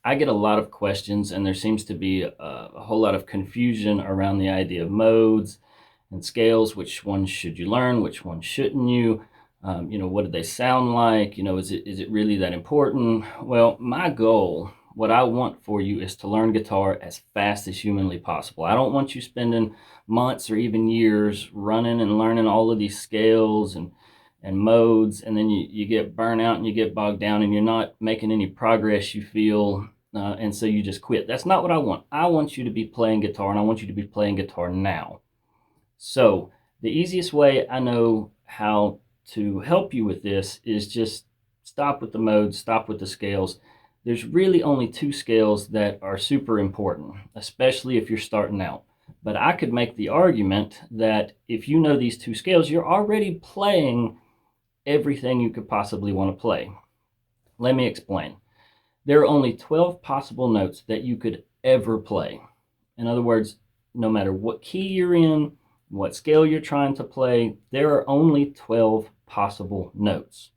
I get a lot of questions, and there seems to be a whole lot of confusion around the idea of modes and scales. Which ones should you learn? Which ones shouldn't you? What do they sound like? Is it really that important? Well, my goal, what I want for you, is to learn guitar as fast as humanly possible. I don't want you spending months or even years running and learning all of these scales and modes, and then you get burnt out and you get bogged down and you're not making any progress, you feel, and so you just quit. That's not what I want. I want you to be playing guitar, and I want you to be playing guitar now. So the easiest way I know how to help you with this is just stop with the modes, stop with the scales. There's really only two scales that are super important, especially if you're starting out. But I could make the argument that if you know these two scales, you're already playing everything you could possibly want to play. Let me explain. There are only 12 possible notes that you could ever play. In other words, no matter what key you're in, what scale you're trying to play, there are only 12 possible notes.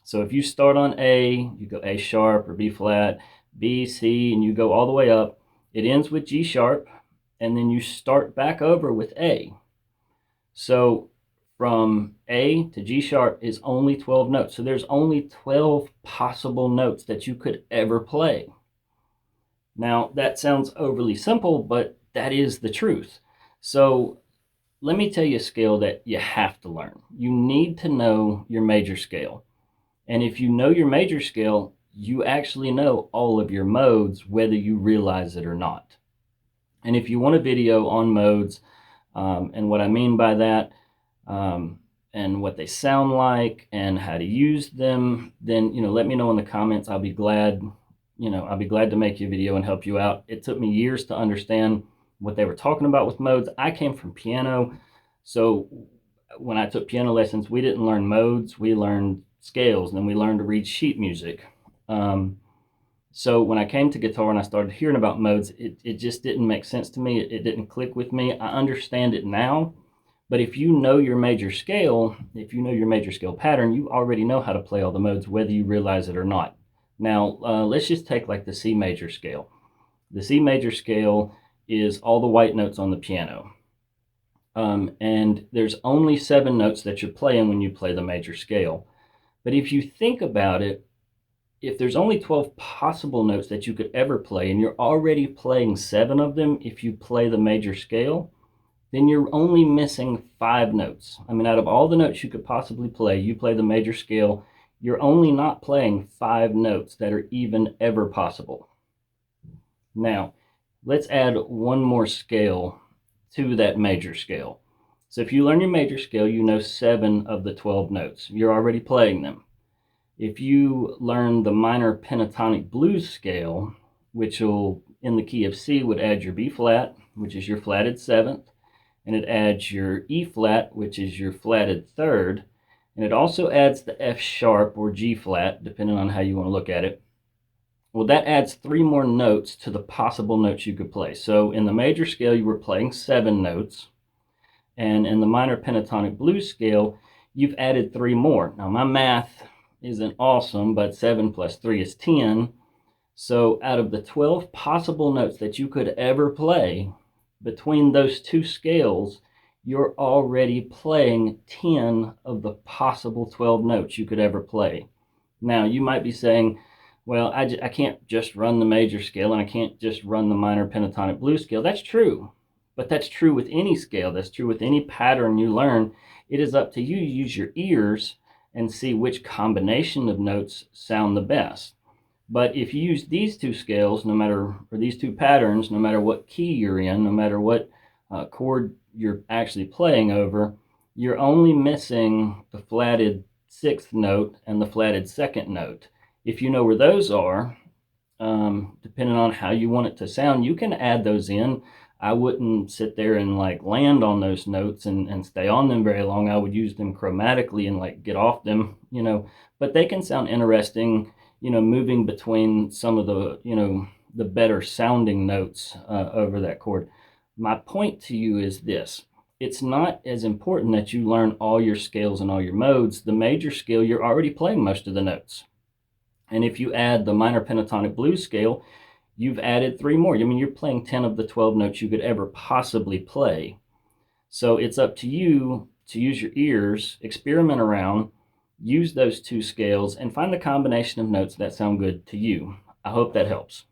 So if you start on A, you go A sharp or B flat, B, C, and you go all the way up. It ends with G sharp, and then you start back over with A. So from A to G sharp is only 12 notes. So there's only 12 possible notes that you could ever play. Now, that sounds overly simple, but that is the truth. So let me tell you a scale that you have to learn. You need to know your major scale. And if you know your major scale, you actually know all of your modes, whether you realize it or not. And if you want a video on modes, and what I mean by that, and what they sound like and how to use them, then let me know in the comments. I'll be glad to make you a video and help you out. It took me years to understand what they were talking about with modes. I came from piano, so when I took piano lessons, we didn't learn modes, we learned scales, and then we learned to read sheet music. So when I came to guitar and I started hearing about modes, it just didn't make sense to me. It didn't click with me. I understand it now, but if you know your major scale, if you know your major scale pattern, you already know how to play all the modes, whether you realize it or not. Now, let's just take like the C major scale. The C major scale is all the white notes on the piano. And there's only 7 notes that you're playing when you play the major scale. But if you think about it, if there's only 12 possible notes that you could ever play, and you're already playing 7 of them if you play the major scale, then you're only missing 5 notes. I mean, out of all the notes you could possibly play, you play the major scale, you're only not playing 5 notes that are even ever possible. Now, let's add one more scale to that major scale. So if you learn your major scale, you know 7 of the 12 notes. You're already playing them. If you learn the minor pentatonic blues scale, which will, in the key of C, would add your B flat, which is your flatted 7th, and it adds your E flat, which is your flatted 3rd, and it also adds the F sharp or G flat, depending on how you want to look at it. Well, that adds 3 more notes to the possible notes you could play. So in the major scale, you were playing 7 notes, and in the minor pentatonic blues scale, you've added 3 more. Now, my math isn't awesome, but 7 plus 3 is 10. So out of the 12 possible notes that you could ever play, between those 2 scales, you're already playing 10 of the possible 12 notes you could ever play. Now, you might be saying, well, I can't just run the major scale, and I can't just run the minor pentatonic blues scale. That's true, but that's true with any scale. That's true with any pattern you learn. It is up to you to use your ears and see which combination of notes sound the best. But if you use these 2 scales, or these 2 patterns, no matter what key you're in, no matter what chord you're actually playing over, you're only missing the flatted 6th note and the flatted 2nd note. If you know where those are, depending on how you want it to sound, you can add those in. I wouldn't sit there and land on those notes and stay on them very long. I would use them chromatically and get off them, but they can sound interesting, moving between some of the better sounding notes over that chord. My point to you is this: it's not as important that you learn all your scales and all your modes. The major scale, you're already playing most of the notes. And if you add the minor pentatonic blues scale, you've added 3 more. I mean, you're playing 10 of the 12 notes you could ever possibly play. So it's up to you to use your ears, experiment around, use those 2 scales, and find the combination of notes that sound good to you. I hope that helps.